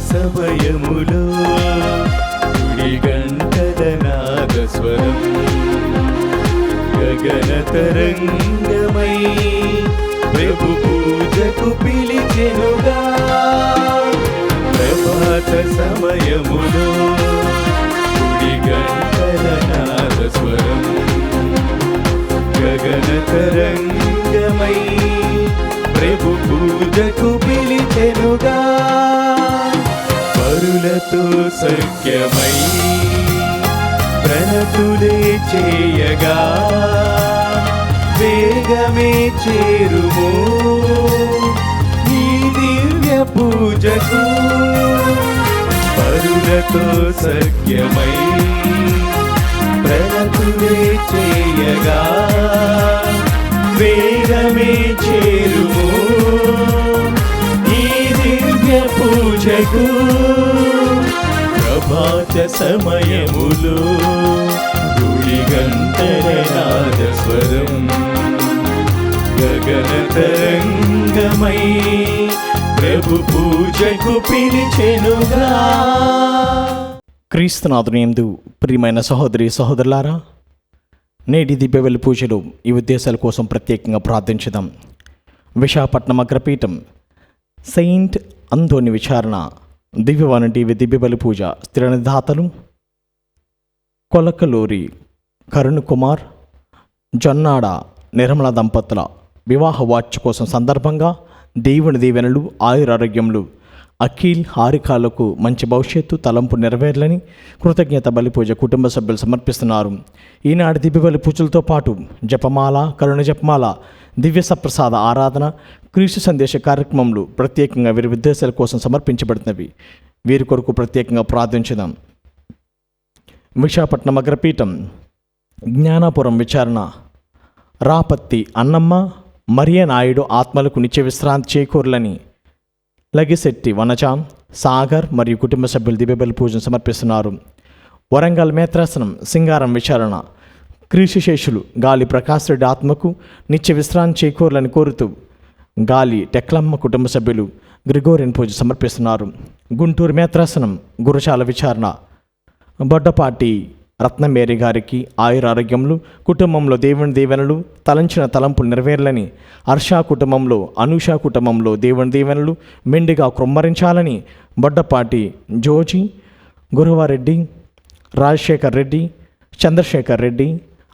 సమయములో గుడి గంటల నాదస్వరం గగన తరంగమై ప్రభు పూజకు పిలిచెనుగా. ప్రభాత సమయములో గుడి గంటల నాదస్వరం గగన తరంగమై ప్రభు పూజకు పిలిచెనుగా. పరులతో సఖ్యమై ప్రణతులే చేయగా వేగమే చేరుము ఈ దివ్య పూజకు. పరులతో సఖ్యమై ప్రణతులే చేయగా వేగమే చేరుము ఈ దివ్య పూజకు. ప్రభాత సమయములో గుడి గంటల నాదస్వరం గగన తరంగమై ప్రభు పూజకు పిలిచెనుగా. క్రీస్తునాథునియందు ప్రియమైన సహోదరి సహోదరులారా, నేటి దివ్యవెల్లి పూజలు ఈ ఉద్దేశాల కోసం ప్రత్యేకంగా ప్రార్థించుదాం. విశాఖపట్నం అగ్రపీఠం సెయింట్ అంతోని విచారణ దివ్యవాణి టీవీ దివ్యబలి పూజ స్థిరనిధాతలు కొలకలూరి కరుణ్ కుమార్, జొన్నాడ నిర్మల దంపతుల వివాహ వార్షికోత్సవం సందర్భంగా దేవుని దీవెనలు ఆయురారోగ్యములు అఖిల్ హారికాలకు మంచి భవిష్యత్తు తలంపు నెరవేర్లని కృతజ్ఞత బలిపూజ కుటుంబ సభ్యులు సమర్పిస్తున్నారు. ఈనాటి దివ్య బలి పూజలతో పాటు జపమాల, కరుణ జపమాల, దివ్య సప్రసాద ఆరాధన, క్రీస్తు సందేశ కార్యక్రమంలో ప్రత్యేకంగా వీరి ఉద్దేశాల కోసం సమర్పించబడుతున్నవి. వీరి కొరకు ప్రత్యేకంగా ప్రార్థించుదాం. విశాఖపట్నం అగ్రపీఠం జ్ఞానాపురం విచారణ రాపత్తి అన్నమ్మ, మరియ నాయుడు ఆత్మలకు నిత్య విశ్రాంతి చేకూర్లని లగిశెట్టి వనజ, సాగర్ మరియు కుటుంబ సభ్యులు దివ్యబలి పూజను సమర్పిస్తున్నారు. వరంగల్ మేత్రాసనం సింగారం విచారణ క్రీస్తుశేషులు గాలి ప్రకాశ్ రెడ్డి ఆత్మకు నిత్య విశ్రాంతి చేకూర్లని కోరుతూ గాలి టెక్లమ్మ కుటుంబ సభ్యులు గ్రిగోరియన్ పూజ సమర్పిస్తున్నారు. గుంటూరు మేత్రాసనం గురశాల విచారణ బొడ్డపాటి రత్నమేరి గారికి ఆయురారోగ్యములు, కుటుంబంలో దేవుని దీవెనలు, తలంచిన తలంపులు నెరవేర్లని, హర్ష కుటుంబంలో, అనూష కుటుంబంలో దేవుని దీవెనలు మెండుగా కృమ్మరించాలని బొడ్డపాటి జోజి, గురువారెడ్డి, రాజశేఖర్ రెడ్డి, చంద్రశేఖర్ రెడ్డి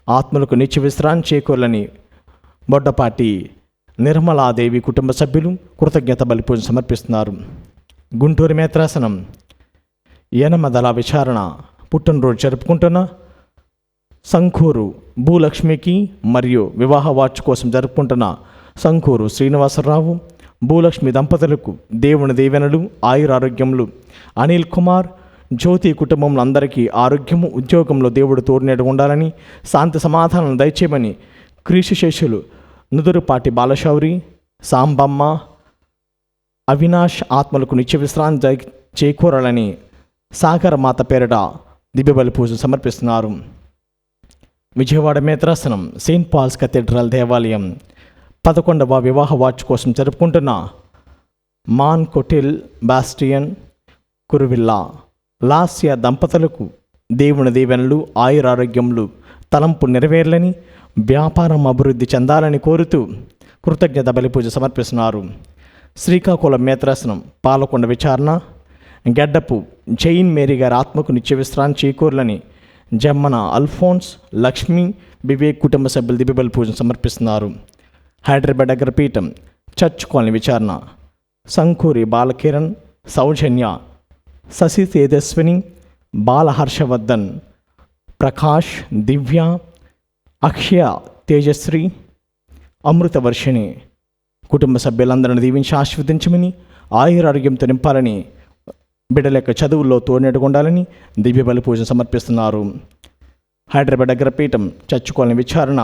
ఆత్మలకు నిత్య విశ్రాంతి చేకూర్లని బొడ్డపాటి నిర్మలాదేవి కుటుంబ సభ్యులు కృతజ్ఞత బలిపూజ సమర్పిస్తున్నారు. గుంటూరు మేత్రాసనం యనమదల విచారణ పుట్టినరోజు జరుపుకుంటున్న సంఖూరు భూలక్ష్మికి మరియు వివాహ వార్షిక కోసం జరుపుకుంటున్న సంఖూరు శ్రీనివాసరావు, భూలక్ష్మి దంపతులకు దేవుని దీవెనలు ఆయురారోగ్యములు, అనిల్ కుమార్, జ్యోతి కుటుంబంలో అందరికీ ఆరోగ్యము, ఉద్యోగంలో దేవుడు తోడునేడు ఉండాలని, శాంతి సమాధానం దయచేయమని క్రీస్తుశేషులు నుదురుపాటి బాలశౌరి, సాంబమ్మ, అవినాష్ ఆత్మలకు నిత్య విశ్రాంతి చేకూరాలని సాగర మాత పేరిట దివ్యబలి పూజ సమర్పిస్తున్నారు. విజయవాడ మేత్రాసనం సెయింట్ పాల్స్ కథీడ్రల్ దేవాలయం 11వ వివాహ వార్షిక కోసం జరుపుకుంటున్న మాన్ కొటిల్ బాస్టియన్ కురువిల్లా లాస్య దంపతులకు దేవుని దీవెనలు ఆయురారోగ్యములు తలంపు నెరవేర్లని, వ్యాపారం అభివృద్ధి చెందాలని కోరుతూ కృతజ్ఞత బలిపూజ సమర్పిస్తున్నారు. శ్రీకాకుళం మేత్రాసనం పాలకొండ విచారణ గెడ్డపు జైన్ మేరీ గారి ఆత్మకు నిత్య విశ్రాంతి చేకూర్లని జమ్మన అల్ఫోన్స్, లక్ష్మి, వివేక్ కుటుంబ సభ్యులు దివ్యబలి పూజను సమర్పిస్తున్నారు. హైదరాబాద్ అగ్రపీఠం చర్చ్ కాలనీ విచారణ సంకూరి బాలకిరణ్, సౌజన్య, శశి తేజస్విని, బాలహర్షవర్ధన్, ప్రకాష్, దివ్య, అక్షయ తేజశ్రీ, అమృతవర్షిణి కుటుంబ సభ్యులందరిని దీవించి ఆశీర్వదించమని, ఆయురారోగ్యంతో నింపాలని, బిడ్డల యొక్క చదువుల్లో తోడునెడుగుండాలని దివ్య బలి పూజ సమర్పిస్తున్నారు. హైదరాబాద్ అగ్రపీఠం చర్చ్ కాలనీ విచారణ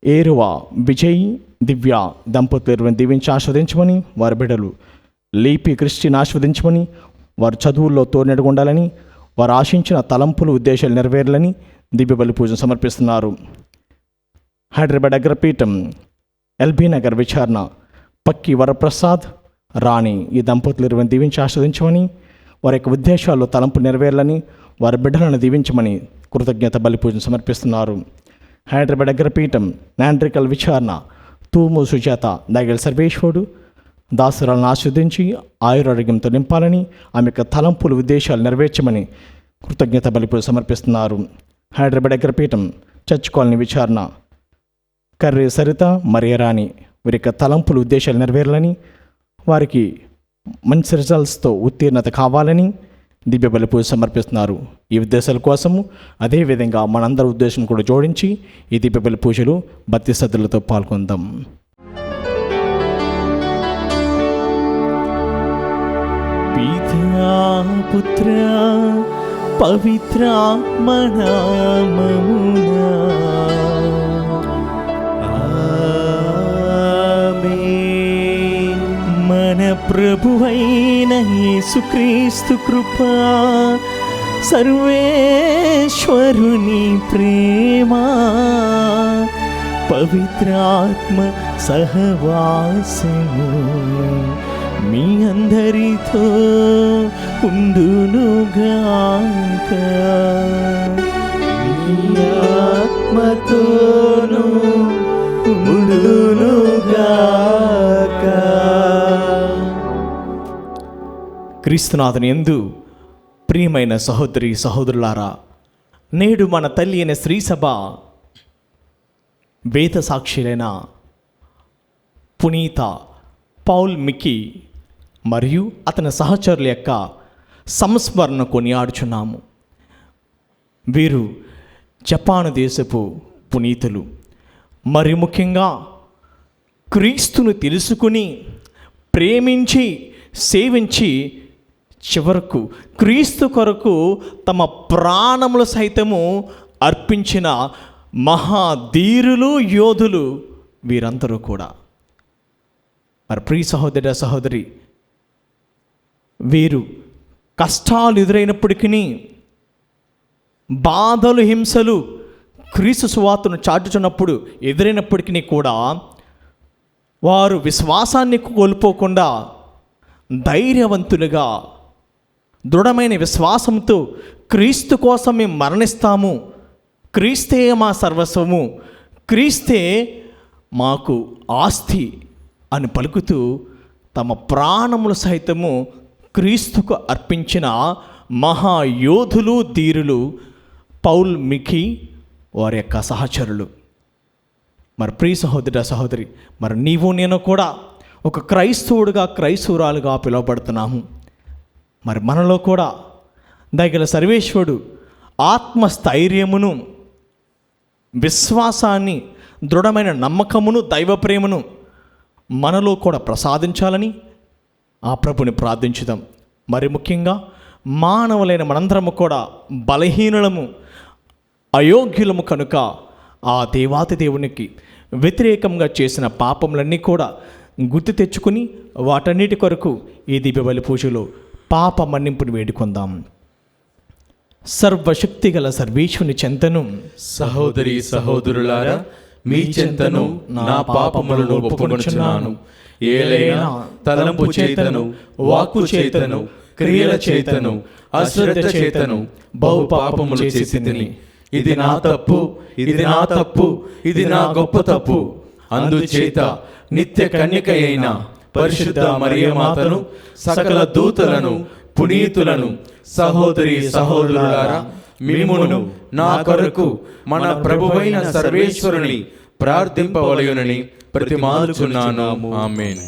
ఏరువ విజయ్, దివ్య దంపతులు దీవించి ఆస్వాదించమని, వారి బిడ్డలు లీపి క్రిస్టిని ఆస్వాదించమని, వారు చదువుల్లో తోడునెడుగుండాలని, వారు ఆశించిన తలంపులు ఉద్దేశాలు నెరవేరాలని దివ్య బలి పూజ సమర్పిస్తున్నారు. హైదరాబాద్ అగ్రపీఠం ఎల్బీ నగర్ విచారణ పక్కి వరప్రసాద్, రాణి ఈ దంపతులు ఇరువురిని దీవించి ఆస్వాదించమని, వారి యొక్క ఉద్దేశాల్లో తలంపు నెరవేరాలని, వారి బిడ్డలను దీవించమని కృతజ్ఞత బలి పూజను సమర్పిస్తున్నారు. హైదరాబాద్ అగ్రపీఠం న్యాండ్రికల్ విచారణ తూము సుజాత దైగల సర్వేశ్వరుడు దాసురాలను ఆస్వాదించి ఆయురారోగ్యంతో నింపాలని, ఆమె యొక్క తలంపులు ఉద్దేశాలు నెరవేర్చమని కృతజ్ఞత బలి పూజ సమర్పిస్తున్నారు. హైదరాబాద్ అగ్రపీఠం చర్చ్ కాలనీ విచారణ కర్రీ సరిత మరియరాణి వీరి యొక్క తలంపులు ఉద్దేశాలు నెరవేరాలని, వారికి మంచి రిజల్ట్స్తో ఉత్తీర్ణత కావాలని దివ్య బలి పూజ సమర్పిస్తున్నారు. ఈ ఉద్దేశాల కోసము అదేవిధంగా మనందరి ఉద్దేశం కూడా జోడించి ఈ దివ్య బలి పూజలు భక్తి శ్రద్ధలతో పాల్గొందాం. పితా పుత్ర పవిత్రాత్మ నామమునా ఆమేన్. మన ప్రభువైన యేసుక్రీస్తు కృప, సర్వేశ్వరుని ప్రేమ, పవిత్రాత్మ సహవాసము మీ అందరితో ఉండునుగాక. మీ ఆత్మతోను ఉండునుగాక. క్రీస్తునాథుని యందు ప్రియమైన సహోదరి సహోదరులారా, నేడు మన తల్లి అయిన శ్రీసభ వేద సాక్షులైన పునీత పౌల్ మికీ మరియు అతని సహచరుల యొక్క సంస్మరణ కొనియాడుచున్నాము. వీరు జపాను దేశపు పునీతులు. మరి ముఖ్యంగా క్రీస్తును తెలుసుకుని ప్రేమించి సేవించి చివరకు క్రీస్తు కొరకు తమ ప్రాణములు సైతము అర్పించిన మహాధీరులు, యోధులు వీరందరూ కూడా. మరి ప్రియ సహోదర సహోదరి, వీరు కష్టాలు ఎదురైనప్పటికీ, బాధలు హింసలు క్రీస్తు సువార్తను చాటుచున్నప్పుడు ఎదురైనప్పటికీ కూడా వారు విశ్వాసాన్ని కోల్పోకుండా ధైర్యవంతులుగా దృఢమైన విశ్వాసంతో క్రీస్తు కోసం మేము మరణిస్తాము, క్రీస్తే మా సర్వస్వము, క్రీస్తే మాకు ఆస్తి అని పలుకుతూ తమ ప్రాణములు సైతము క్రీస్తుకు అర్పించిన మహాయోధులు, ధీరులు పౌల్ మికీ వారి యొక్క సహచరులు. మరి ప్రియ సహోదర సహోదరి, మరి నీవు నేను కూడా ఒక క్రైస్తవుడుగా క్రైస్తవురాలుగా పిలువబడుతున్నాము. మరి మనలో కూడా దయగల సర్వేశ్వరుడు ఆత్మస్థైర్యమును, విశ్వాసాన్ని, దృఢమైన నమ్మకమును, దైవ ప్రేమను మనలో కూడా ప్రసాదించాలని ఆ ప్రభుని ప్రార్థించుదాం. మరి ముఖ్యంగా మానవులైన మనందరము కూడా బలహీనులము, అయోగ్యులము కనుక ఆ దేవాతి దేవునికి వ్యతిరేకంగా చేసిన పాపములన్నీ కూడా గుర్తు తెచ్చుకుని వాటన్నిటి కొరకు ఈ దివ్య బలి పూజలో పాప మన్నింపుని వేడుకొందాం. సర్వశక్తి గల సర్వేశ్వరుని చెంతను సహోదరి సహోదరులారా, మీ చెంతను నా పాపములను ఒప్పుకొనుచున్నాను. ఏలైనా తలంపు చేతను, వాక్కు చేతను, క్రియల చేతను, అశ్రద్ధ చేతను బహు పాపములు చేసితిని. ఇది నా తప్పు, ఇది నా తప్పు, ఇది నా గొప్ప తప్పు. అందుచేత నిత్య కన్యక అయిన పరిశుద్ధ మరియమాతను, సకల దూతలను, పునీతులను, సహోదరి సహోదరులారా, మిమ్మును నా కొరకు మన ప్రభువైన సర్వేశ్వరుని ప్రార్థింపవలయునని ప్రతిమాలుచున్నాను. ఆమేన్.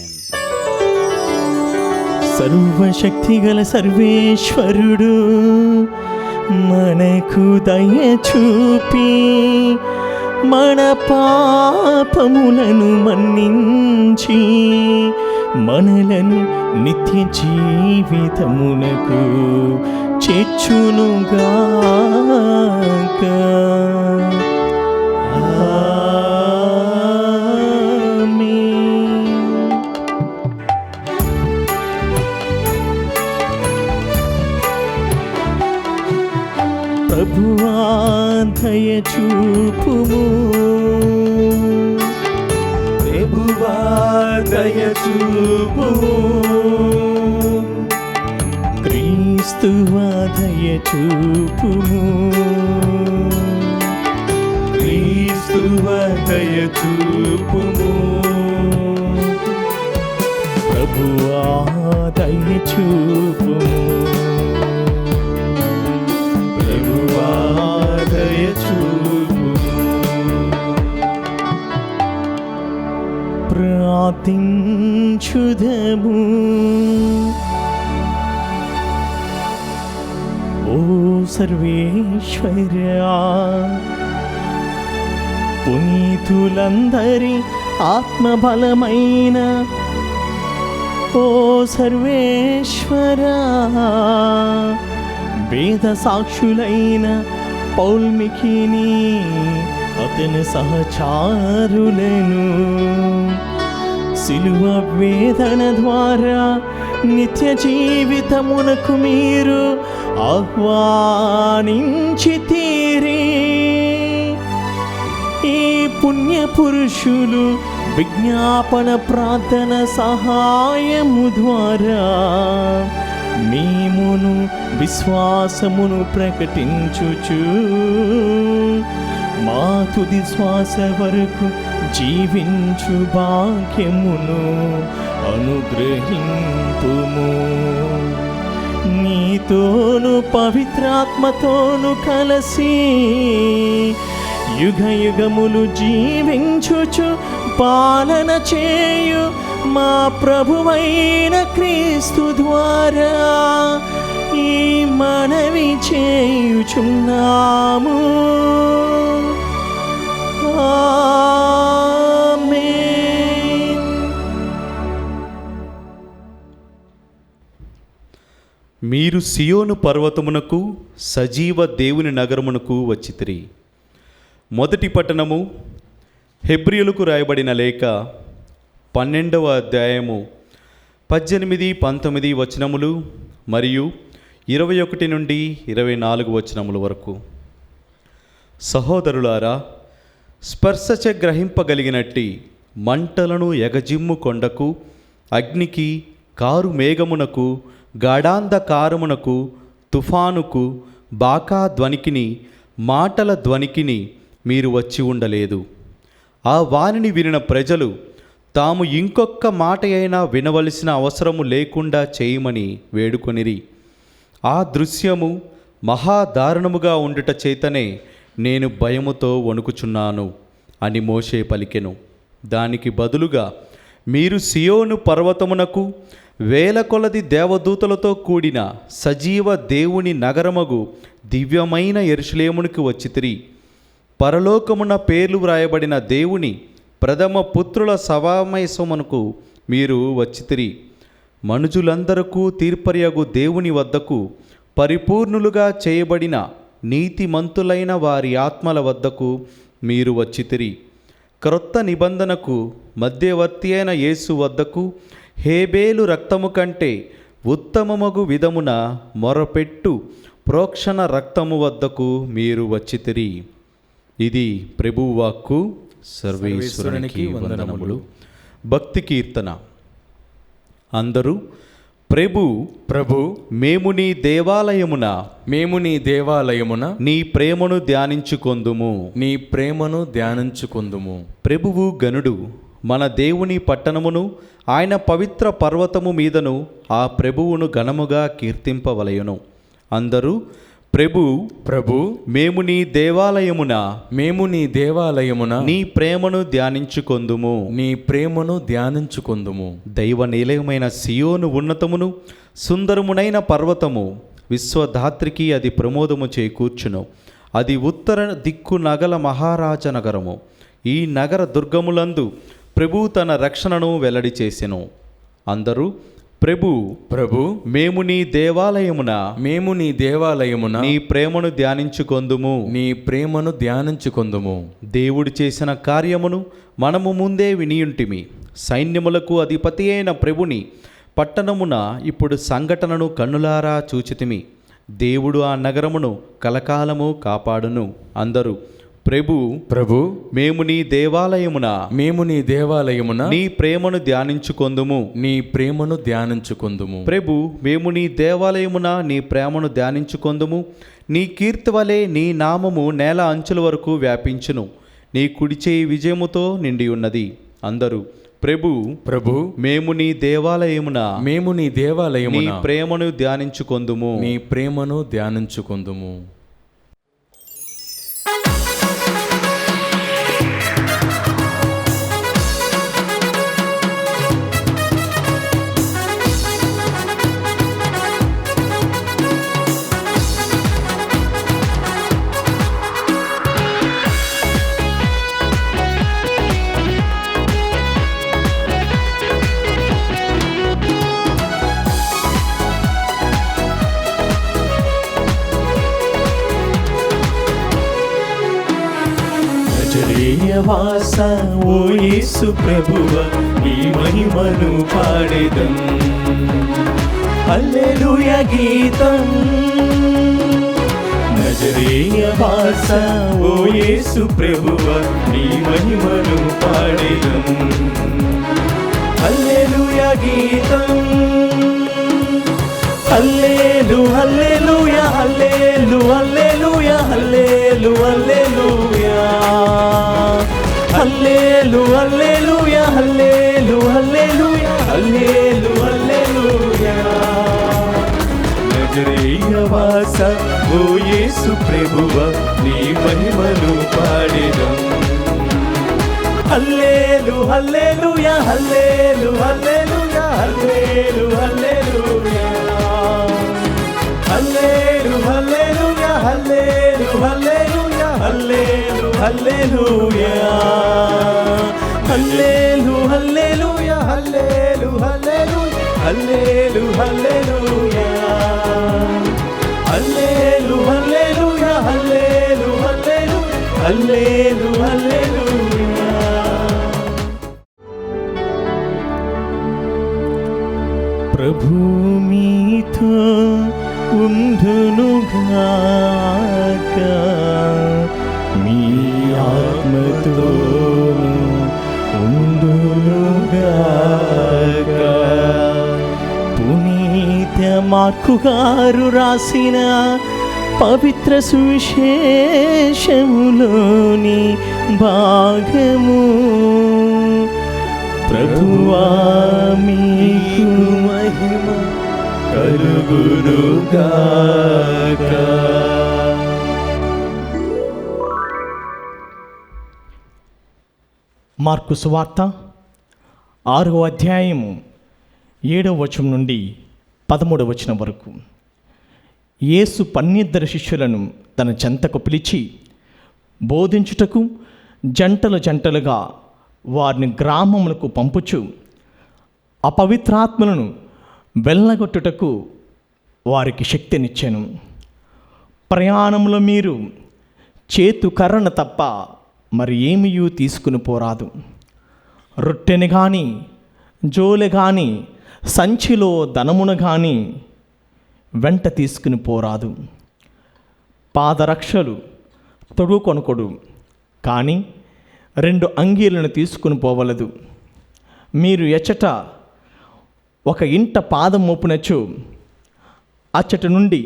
సర్వశక్తి గల సర్వేశ్వరుడు మనకు దయ చూపి మన పాపములను మన్నించి మనలను నిత్య జీవితమునకు చేర్చునుగాక. ప్రభువా దయ చూపుము, ప్రభువా ప్రభువా దయచూపుము, క్రీస్తువా దయచూపుము, క్రీస్తువా దయచూపుము, ప్రభువా దయచూపుము, ప్రభువా దయచూపుము. ప్రార్థించుదము. ఓ సర్వేశ్వరా, పునీతులందరి ఆత్మబలమైన ఓ సర్వేశ్వరా, వేద సాక్షులైన పౌల్మికిని అతని సహచారులను సిలువ వేదన ద్వారా నిత్య జీవితమునకు మీరు ఆహ్వానించితిరి. ఈ పుణ్య పురుషులు విజ్ఞాపన ప్రార్థన సహాయము ద్వారా మేమును విశ్వాసమును ప్రకటించుచు మా తుది శ్వాస వరకు జీవించు భాగ్యమును అనుగ్రహింతుము. నీతోను పవిత్రాత్మతోను కలసి యుగ యుగములు జీవించుచు పాలన చేయు మా ప్రభువైన క్రీస్తు ద్వారా ఈ మనవి చేయుచున్నాము. ఆమేన్. మీరు సియోను పర్వతమునకు సజీవ దేవుని నగరమునకు వచ్చితిరి. మొదటి పట్టణము హెబ్రీయులకు రాయబడిన లేఖ 12వ అధ్యాయము 18, 19 వచనములు మరియు 21 నుండి 24 వచనముల వరకు. సహోదరులారా, స్పర్శచే గ్రహింపగలిగినట్టి మంటలను ఎగజిమ్ము కొండకు, అగ్నికి, కారు మేఘమునకు, గాఢాంధకారమునకు, తుఫానుకు, బాకా ధ్వనికిని, మాటల ధ్వనికిని మీరు వచ్చి ఉండలేదు. ఆ వాణిని వినిన ప్రజలు తాము ఇంకొక్క మాట అయినా వినవలసిన అవసరము లేకుండా చేయమని వేడుకొనిరి. ఆ దృశ్యము మహాదారుణముగా ఉండుట చేతనే నేను భయముతో వణుకుచున్నాను అని మోషే పలికెను. దానికి బదులుగా మీరు సియోను పర్వతమునకు వేల కొలది దేవదూతలతో కూడిన సజీవ దేవుని నగరమగు దివ్యమైన యెరూషలేమునికి వచ్చితిరి. పరలోకమున పేర్లు వ్రాయబడిన దేవుని ప్రథమ పుత్రుల సమావేశమునకు మీరు వచ్చితిరి. మనుజులందరకు తీర్పర్యగు దేవుని వద్దకు, పరిపూర్ణులుగా చేయబడిన నీతిమంతులైన వారి ఆత్మల వద్దకు మీరు వచ్చితిరి. క్రొత్త నిబంధనకు మధ్యవర్తి అయిన యేసు వద్దకు, హేబేలు రక్తము కంటే ఉత్తమమగు విధమున మొరపెట్టు ప్రోక్షణ రక్తము వద్దకు మీరు వచ్చితిరి. ఇది ప్రభువు వాక్కు. సర్వేశ్వరునికి వందనములు. భక్తి కీర్తన. అందరూ ప్రభు ప్రభు మేము నీ దేవాలయమున నీ ప్రేమను ధ్యానించుకొందుము. నీ ప్రేమను ధ్యానించుకొందుము. ప్రభువు గనుడు. మన దేవుని పట్టణమును, ఆయన పవిత్ర పర్వతము మీదను ఆ ప్రభువును ఘనముగా కీర్తింపవలయును. అందరూ ప్రభు ప్రభు మేము నీ దేవాలయమున నీ ప్రేమను ధ్యానించుకొందుము. నీ ప్రేమను ధ్యానించుకొందుము. దైవ నిలయమైన సియోను ఉన్నతమును సుందరమునైన పర్వతము, విశ్వధాత్రికి అది ప్రమోదము చేకూర్చును. అది ఉత్తర దిక్కు నగల మహారాజ నగరము. ఈ నగర దుర్గములందు ప్రభు తన రక్షణను వెల్లడి చేసెను. అందరూ ప్రభు ప్రభు మేము నీ దేవాలయమున నీ ప్రేమను ధ్యానించుకొందుము. నీ ప్రేమను ధ్యానించుకొందుము. దేవుడు చేసిన కార్యమును మనము ముందే వినియుంటిమి. సైన్యములకు అధిపతి అయిన ప్రభుని పట్టణమున ఇప్పుడు సంఘటనను కన్నులారా చూచితిమి. దేవుడు ఆ నగరమును కలకాలము కాపాడును. అందరూ ప్రభు ప్రభు మేము నీ దేవాలయమున మేము నీ దేవాలయమున నీ ప్రేమను ధ్యానించుకొందుము. నీ ప్రేమను ధ్యానించుకొందుము. ప్రభు మేము నీ దేవాలయమున నీ ప్రేమను ధ్యానించుకొందుము. నీ కీర్తి వలె నీ నామము నేల అంచుల వరకు వ్యాపించును. నీ కుడి చేయి విజయముతో నిండి ఉన్నది. అందరూ ప్రభు ప్రభు మేము నీ దేవాలయమున మేము నీ నీ దేవాలయమున ప్రేమను ధ్యానించుకొందుము. నీ ప్రేమను ధ్యానించుకొందుము. వాస ఓ యేసు ప్రభువ నీ మహిమను పాడెదం. హల్లెలూయా గీతం. నజరేయ వాస ఓ యేసు ప్రభువ నీ మహిమను పాడెదం. హల్లెలూయా గీతం. హల్లెలు హల్లెలూయా హల్లెలు హల్లెలూయా హల్లెలు హల్లెలూయా హల్లెలు హల్లెలూయా హల్లెలు హల్లెలూయా హల్లెలు హల్లెలూయా. నజరేయ వాస ఓ యేసు ప్రభువ నీ మహిమను పాడెదం. హల్లెలు హల్లెలూయా హల్లెలు హల్లెలూయా హల్లెలు హల్లెలూయా హల్లెలు హల్లెలూయా హల్లెలు హల్లెలూయా హల్లెలు హల్లెలూయా హల్లెలు హల్లెలూయా హల్లెలు హల్లెలూయా హల్లెలు హల్లెలూయా హల్లెలు హల్లెలూయా హల్లెలు హల్లెలూయా హల్లెలు హల్లెలూయా. ప్రభు మీతో ఉండునుగాక, మీ ఆత్మతోను ఉండునుగాక. పునీత మార్కు గారు రాసిన పవిత్ర సువిశేషములోని భాగము. ప్రభువా మీకు మహిమ కలుగునుగాక. మార్కు సువార్త 6వ అధ్యాయము 7వ వచనం నుండి 13వ వచనం వరకు. యేసు 12 శిష్యులను తన చెంతకు పిలిచి బోధించుటకు జంటలు జంటలుగా వారిని గ్రామములకు పంపుచు అపవిత్రాత్మలను వెళ్ళగొట్టుటకు వారికి శక్తినిచ్చెను. ప్రయాణంలో మీరు చేతు కర్రను తప్ప మరి ఏమీ తీసుకుని పోరాదు. రొట్టెని కానీ జోలె కానీ సంచిలో ధనమును కానీ వెంట తీసుకుని పోరాదు. పాదరక్షలు తొడుకొనకొడు, కానీ 2 అంగీలను తీసుకుని పోవలదు. మీరు ఎచ్చట ఒక ఇంట పాదం మోపునచో అచ్చట నుండి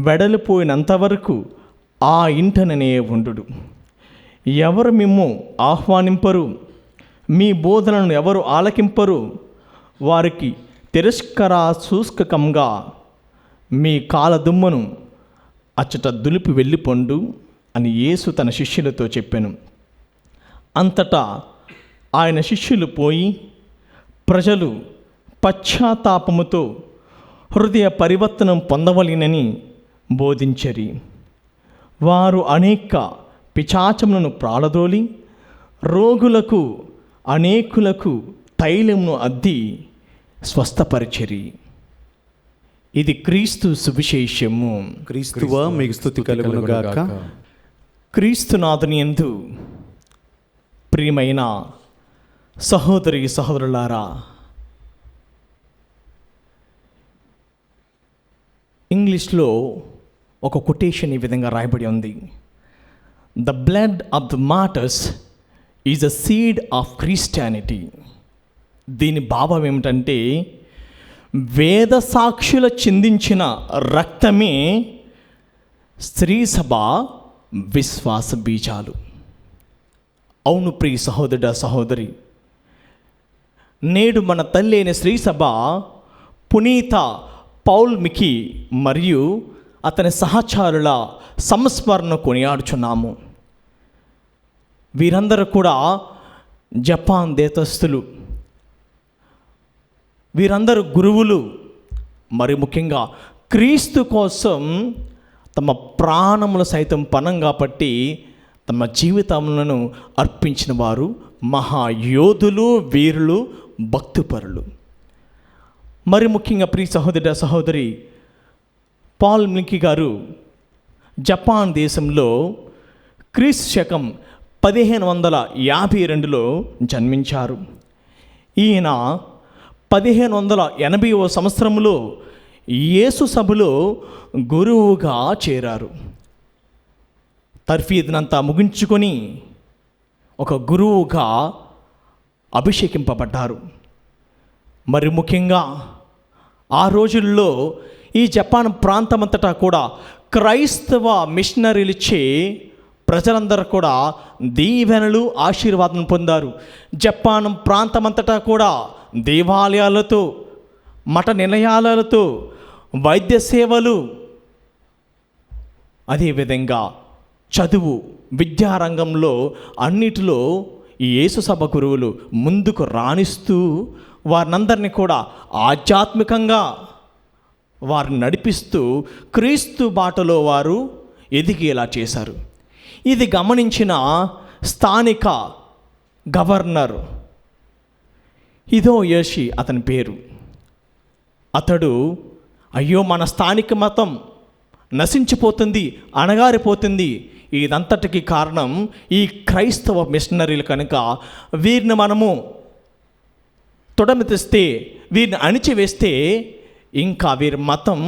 వెడలిపోయినంతవరకు ఆ ఇంటననే ఉండు. ఎవరు మిమ్ము ఆహ్వానింపరు, మీ బోధనను ఎవరు ఆలకింపరు, వారికి తిరస్కారసూచకంగా మీ కాలదుమ్మను అచ్చట దులిపి వెళ్ళిపొండు అని యేసు తన శిష్యులతో చెప్పాను. అంతటా ఆయన శిష్యులు పోయి ప్రజలు పశ్చాత్తాపముతో హృదయ పరివర్తనం పొందవలెనని బోధించరి. వారు అనేక పిశాచములను ప్రాళదోలి రోగులకు అనేకులకు తైలమును అద్ది స్వస్థపరిచరి. ఇది క్రీస్తు సువిశేషము. క్రీస్తువా మీకు స్తుతి కలుగునుగాక. క్రీస్తునాథుని యందు ప్రియమైన సహోదరి సహోదరులారా, ఇంగ్లీష్లో ఒక కొటేషన్ ఈ విధంగా రాయబడి ఉంది. The blood of the martyrs is a seed of Christianity. దీని భావం ఏమిటంటే వేద సాక్షుల చిందించిన రక్తమే స్త్రీ సభ విశ్వాస బీజాలు. అవును ప్రియ సహోదరుడ సహోదరి, నేడు మన తల్లి అయిన శ్రీ సభ పునీత పౌల్ మికి మరియు అతని సహచారుల సంస్మరణ కొనియాడుచున్నాము. వీరందరూ కూడా జపాన్ దేశస్థులు, వీరందరూ గురువులు, మరి ముఖ్యంగా క్రీస్తు కోసం తమ ప్రాణములు సైతం పణంగా పట్టి తమ జీవితములను అర్పించిన వారు మహాయోధులు, వీరులు, భక్తిపరులు. మరి ముఖ్యంగా ప్రియ సహోదర సహోదరి, పాల్ మికి గారు జపాన్ దేశంలో క్రీస్తు శకం 1552లో జన్మించారు. ఈయన 1580వ సంవత్సరంలో యేసు సభలో గురువుగా చేరారు. తర్ఫీదునంతా ముగించుకొని ఒక గురువుగా అభిషేకింపబడ్డారు. మరి ముఖ్యంగా ఆ రోజుల్లో ఈ జపాన్ ప్రాంతమంతటా కూడా క్రైస్తవ మిషనరీలిచ్చే ప్రజలందరూ కూడా దీవెనలు, ఆశీర్వాదం పొందారు. జపాన్ ప్రాంతమంతటా కూడా దేవాలయాలతో, మఠ నిలయాలతో, వైద్య సేవలు, అదేవిధంగా చదువు, విద్యారంగంలో అన్నిటిలో ఈ యేసు సభ గురువులు ముందుకు రాణిస్తూ వారినందరినీ కూడా ఆధ్యాత్మికంగా వారిని నడిపిస్తూ క్రీస్తు బాటలో వారు ఎదిగేలా చేశారు. ఇది గమనించిన స్థానిక గవర్నర్ హిదోయోషి అతని పేరు, అతడు అయ్యో మన స్థానిక మతం నశించిపోతుంది, అణగారిపోతుంది, ఇదంతటికి కారణం ఈ క్రైస్తవ మిషనరీలు కనుక వీరిని మనము తొడమితిస్తే, వీరిని అణిచివేస్తే ఇంకా వీరి మతం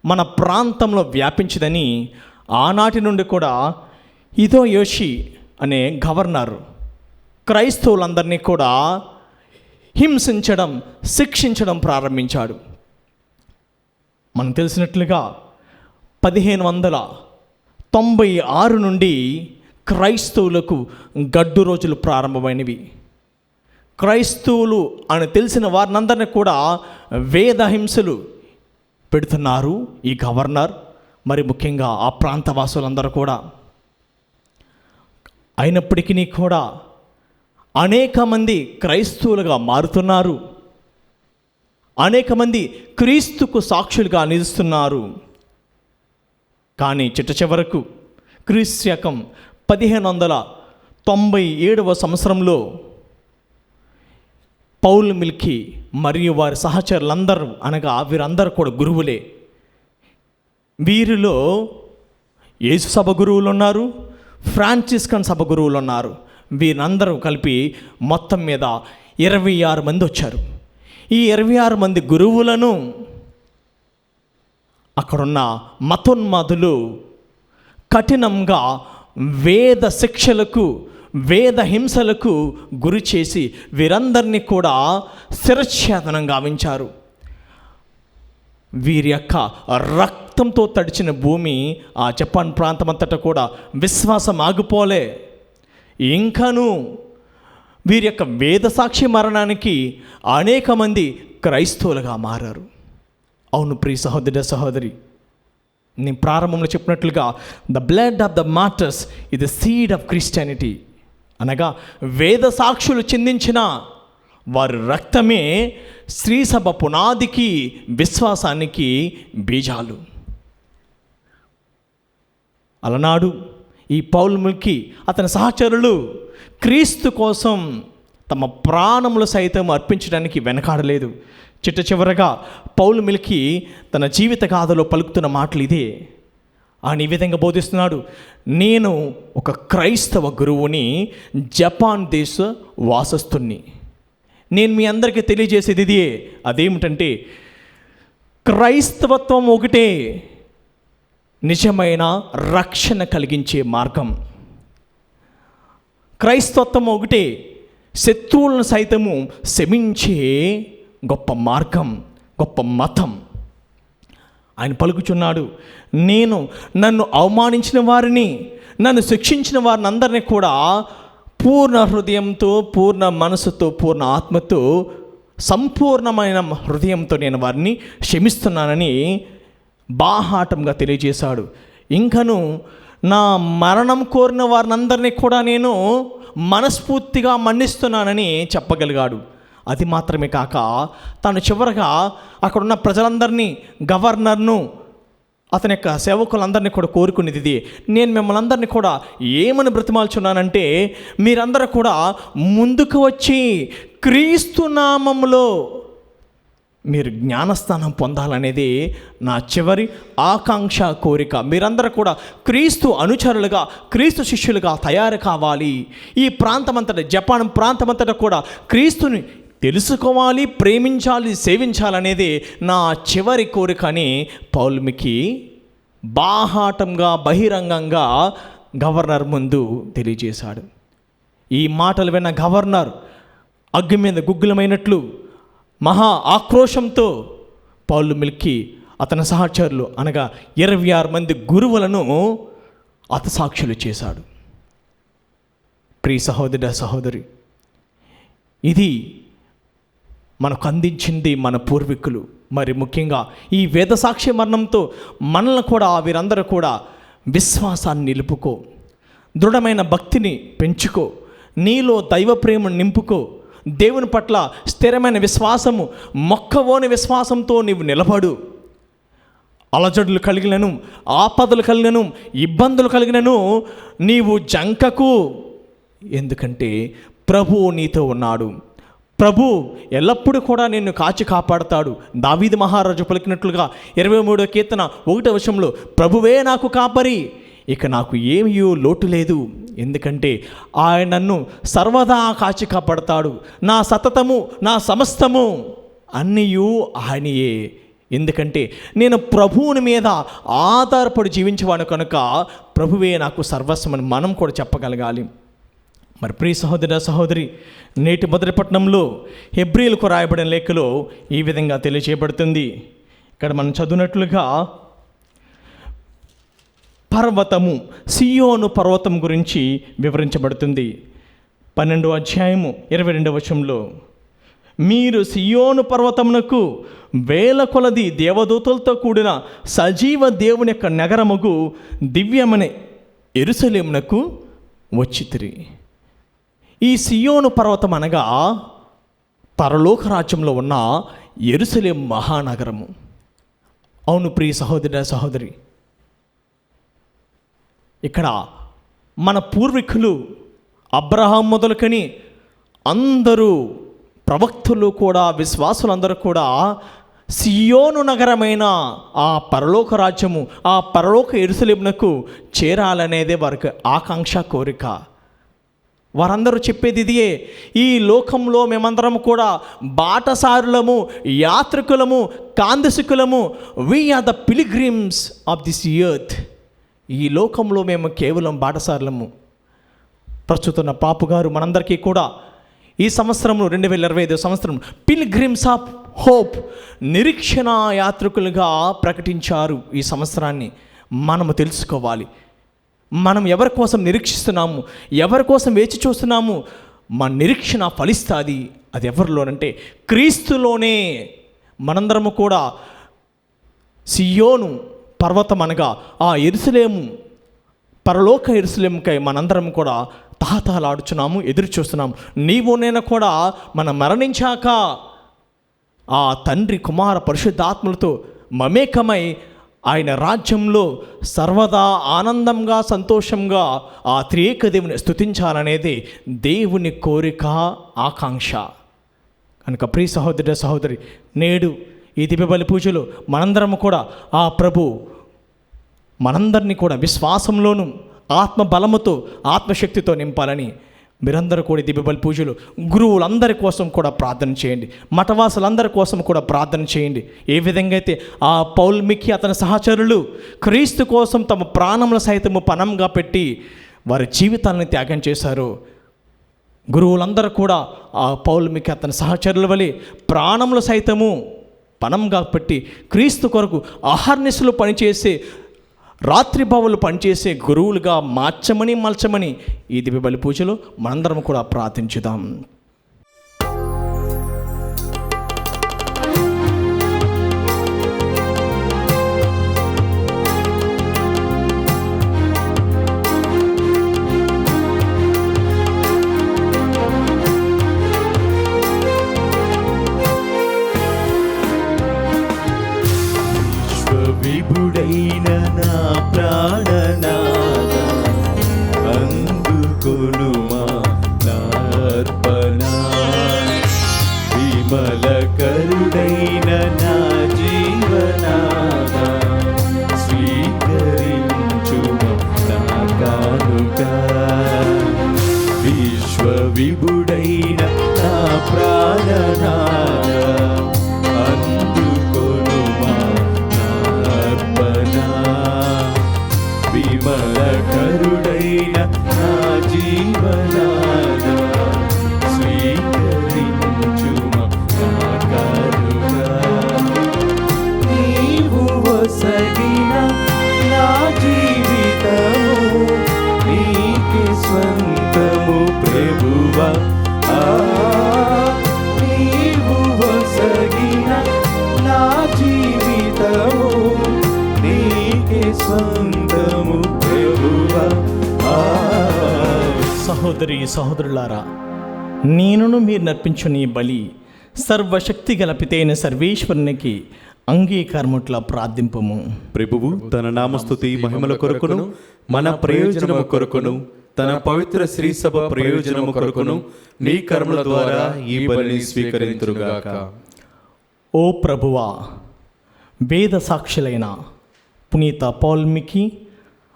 మన ప్రాంతంలో వ్యాపించదని ఆనాటి నుండి కూడా హిదోయోషి అనే గవర్నర్ క్రైస్తవులందరినీ కూడా హింసించడం, శిక్షించడం ప్రారంభించాడు. మనకు తెలిసినట్లుగా 1596 నుండి క్రైస్తవులకు గడ్డు రోజులు ప్రారంభమైనవి. క్రైస్తవులు అని తెలిసిన వారినందరినీ కూడా వేదహింసలు పెడుతున్నారు ఈ గవర్నర్, మరి ముఖ్యంగా ఆ ప్రాంతవాసులందరూ కూడా. అయినప్పటికీ కూడా అనేక మంది క్రైస్తవులుగా మారుతున్నారు, అనేక మంది క్రీస్తుకు సాక్షులుగా నిలుస్తున్నారు. కానీ చిట్ట చివరకు క్రీస్తు శకం 1597వ సంవత్సరంలో పౌల్ మికి మరియు వారి సహచరులందరూ, అనగా వీరందరూ కూడా గురువులే, వీరిలో యేసు సభ గురువులు ఉన్నారు, ఫ్రాన్సిస్కన్ సభ గురువులు ఉన్నారు. వీరందరూ కలిపి మొత్తం మీద 26 మంది వచ్చారు. ఈ 26 మంది గురువులను అక్కడున్న మతోన్మాదులు కఠినంగా వేద శిక్షలకు, వేద హింసలకు గురి చేసి వీరందరినీ కూడా శిరచ్ఛేదనం గావించారు. వీరి యొక్క రక్తంతో తడిచిన భూమి ఆ జపాన్ ప్రాంతమంతటా కూడా విశ్వాసం ఆగిపోలే. ఇంకను వీరి యొక్క వేద సాక్షి మరణానికి అనేక మంది క్రైస్తవులుగా మారారు. అవును ప్రియ సహోదర సహోదరి, నేను ప్రారంభంలో చెప్పినట్లుగా the blood of the martyrs is the seed of Christianity, అనగా వేద సాక్షులు చిందించిన వారి రక్తమే స్త్రీ సభ పునాదికి, విశ్వాసానికి బీజాలు. అలనాడు ఈ పౌల్ మికి అతని సహచరులు క్రీస్తు కోసం తమ ప్రాణములు సైతం అర్పించడానికి వెనకాడలేదు. చిట్ట చివరగా పౌల్ మికి తన జీవిత గాథలో పలుకుతున్న మాటలు ఇదే. ఆయన ఈ విధంగా బోధిస్తున్నాడు: నేను ఒక క్రైస్తవ గురువుని, జపాన్ దేశ వాసస్తుని. నేను మీ అందరికీ తెలియజేసేది ఇదే. అదేమిటంటే క్రైస్తవత్వం ఒకటే నిజమైన రక్షణ కలిగించే మార్గం. క్రైస్తవత్వం ఒకటే శత్రువులను సైతము శమించే గొప్ప మార్గం, గొప్ప మతం. ఆయన పలుకుచున్నాడు, నేను నన్ను అవమానించిన వారిని, నన్ను శిక్షించిన వారిని అందరినీ కూడా పూర్ణ హృదయంతో, పూర్ణ మనసుతో, పూర్ణ ఆత్మతో, సంపూర్ణమైన హృదయంతో నేను వారిని క్షమిస్తున్నానని బాహాటంగా తెలియజేశాడు. ఇంకను నా మరణం కోరిన వారిని అందరినీ కూడా నేను మనస్ఫూర్తిగా మన్నిస్తున్నానని చెప్పగలిగాడు. అది మాత్రమే కాక తాను చివరగా అక్కడున్న ప్రజలందరినీ, గవర్నర్ను, అతని యొక్క సేవకులందరినీ కూడా కోరుకునేది ఇది, నేను మిమ్మల్ని అందరినీ కూడా ఏమని బ్రతిమాల్చున్నానంటే, మీరందరూ కూడా ముందుకు వచ్చి క్రీస్తు నామములో మీరు జ్ఞానస్థానం పొందాలనేది నా చివరి ఆకాంక్ష, కోరిక. మీరందరూ కూడా క్రీస్తు అనుచరులుగా, క్రీస్తు శిష్యులుగా తయారు కావాలి. ఈ ప్రాంతమంతటా, జపాన్ ప్రాంతమంతటా కూడా క్రీస్తుని తెలుసుకోవాలి, ప్రేమించాలి, సేవించాలనేది నా చివరి కోరిక అని పౌల్మికి బాహాటంగా, బహిరంగంగా గవర్నర్ ముందు తెలియజేశాడు. ఈ మాటలు విన్న గవర్నర్ అగ్గి మీద గుగ్గులమైనట్లు మహా ఆక్రోశంతో పౌల్మికి అతని సహచరులు అనగా 26 మంది గురువులను హతసాక్షులు చేశాడు. ప్రియ సహోదర సహోదరి, ఇది మనకు అందించింది మన పూర్వీకులు. మరి ముఖ్యంగా ఈ వేదసాక్షి మరణంతో మనల్ని కూడా, వీరందరూ కూడా విశ్వాసాన్ని నిలుపుకో, దృఢమైన భక్తిని పెంచుకో, నీలో దైవ ప్రేమను నింపుకో, దేవుని పట్ల స్థిరమైన విశ్వాసము, మొక్కవోని విశ్వాసంతో నీవు నిలబడు. అలజడులు కలిగినను, ఆపదలు కలిగినను, ఇబ్బందులు కలిగినను నీవు జంకకు. ఎందుకంటే ప్రభువు నీతో ఉన్నాడు. ప్రభు ఎల్లప్పుడూ కూడా నిన్ను కాచి కాపాడతాడు. దావీదు మహారాజు పలికినట్లుగా 23వ కీర్తన 1వ వచనంలో, ప్రభువే నాకు కాపరి, ఇక నాకు ఏమీ లోటు లేదు. ఎందుకంటే ఆయన నన్ను సర్వదా కాచి కాపాడతాడు. నా సతతము, నా సమస్తము అన్నీయు ఆయనయే. ఎందుకంటే నేను ప్రభువుని మీద ఆధారపడి జీవించేవాడు కనుక ప్రభువే నాకు సర్వస్వమని మనం కూడా చెప్పగలగాలి. మరి ప్రియ సహోదర సహోదరి, నేటి మొదటి పట్టణంలో హెబ్రీయులకు రాయబడిన లేఖలో ఈ విధంగా తెలియచేయబడుతుంది. ఇక్కడ మనం చదివినట్లుగా పర్వతము, సియోను పర్వతం గురించి వివరించబడుతుంది. 12వ అధ్యాయము 22వ వచనంలో, మీరు సియోను పర్వతమునకు వేల కొలది దేవదూతలతో కూడిన సజీవ దేవుని యొక్క నగరముగు దివ్యమనే యెరూషలేమునకు వచ్చితిరి. ఈ సియోను పర్వతం అనగా పరలోక రాజ్యంలో ఉన్న యెరూషలేము మహానగరము. అవును ప్రియ సహోదర సహోదరి, ఇక్కడ మన పూర్వీకులు అబ్రహాం మొదలుకొని అందరూ ప్రవక్తలు కూడా, విశ్వాసులందరూ కూడా సియోను నగరమైన ఆ పరలోక రాజ్యము, ఆ పరలోక యెరూషలేమునకు చేరాలనేదే వారికి ఆకాంక్ష, కోరిక. వారందరూ చెప్పేది ఇదియే, ఈ లోకంలో మేమందరం కూడా బాటసారులము, యాత్రికులము, కాందసికులము. We are the pilgrims of this earth. ఈ లోకంలో మేము కేవలం బాటసారులము. ప్రస్తుతం పాపు గారు మనందరికీ కూడా ఈ సంవత్సరం 2025 సంవత్సరం పిల్గ్రిమ్స్ ఆఫ్ హోప్, నిరీక్షణ యాత్రికులుగా ప్రకటించారు. ఈ సంవత్సరాన్ని మనము తెలుసుకోవాలి. మనం ఎవరి కోసం నిరీక్షిస్తున్నాము, ఎవరి కోసం వేచి చూస్తున్నాము, మన నిరీక్షణ ఫలిస్తుంది. అది ఎవరిలోనంటే క్రీస్తులోనే. మనందరము కూడా సియోను పర్వతం అనగా ఆ యెరూషలేము, పరలోక యెరూషలేముకై మనందరం కూడా తహతహలాడుచున్నాము, ఎదురు చూస్తున్నాము. నీవు నేను కూడా మనం మరణించాక ఆ తండ్రి, కుమార, పరిశుద్ధాత్మలతో మమేకమై ఆయన రాజ్యంలో సర్వదా ఆనందంగా, సంతోషంగా ఆ త్రియేక దేవుని స్తుతించాలనేది దేవుని కోరిక, ఆకాంక్ష. కనుక ప్రియ సహోదర సహోదరి, నేడు ఈ దివ్యబలి పూజలో మనందరం కూడా ఆ ప్రభు మనందరినీ కూడా విశ్వాసంలోనూ, ఆత్మ బలముతో, ఆత్మశక్తితో నింపాలని మీరందరూ కూడా దివ్యబలి పూజలు గురువులందరి కోసం కూడా ప్రార్థన చేయండి. మఠవాసులందరి కోసం కూడా ప్రార్థన చేయండి. ఏ విధంగా అయితే ఆ పౌల్మికి అతని సహచరులు క్రీస్తు కోసం తమ ప్రాణముల సైతము పణంగా పెట్టి వారి జీవితాలను త్యాగం చేశారో, గురువులందరూ కూడా ఆ పౌలుమికి అతని సహచరుల వలె ప్రాణములు సైతము పణంగా పెట్టి క్రీస్తు కొరకు అహర్నిశలు పనిచేసే రాత్రిభావులు పనిచేసే గురువులుగా మలచమని ఈ దివ్య బలి పూజలో మనందరం కూడా ప్రార్థించుదాం. విభుడైన నా ప్రాణనాథ అందుకొనుమా నార్పణ, విమలకరుడైన నా జీవనాథ స్వీకరించుమా నా కానుక. విశ్వ విభుడైన నా ప్రాణనాథ విమలకరుడైన నా జీవనాథ స్వీకరించుమా నా కానుక. నీవు వసగిన నా జీవితము నీకే స్వంతము ప్రభువా. నీవు వసగిన నా జీవితము నీకే స్వంతము ప్రభువా. సహోదరి సహోదరులారా, నేనును మీరు నర్పించు నీ బలి సర్వశక్తి గల పితైన సర్వేశ్వరునికి అంగీకారముట్ల ప్రార్థింపము. ప్రభువు తన నామస్తుతి మహిమల కొరకును మన ప్రయోజనము కొరకును తన పవిత్ర శ్రీ సభ ప్రయోజనము కొరకును నీ కర్మల ద్వారా ఈ బలిని స్వీకరింతురుగాక. ఓ ప్రభువా, వేద సాక్షులైన పునీత పౌల్మికి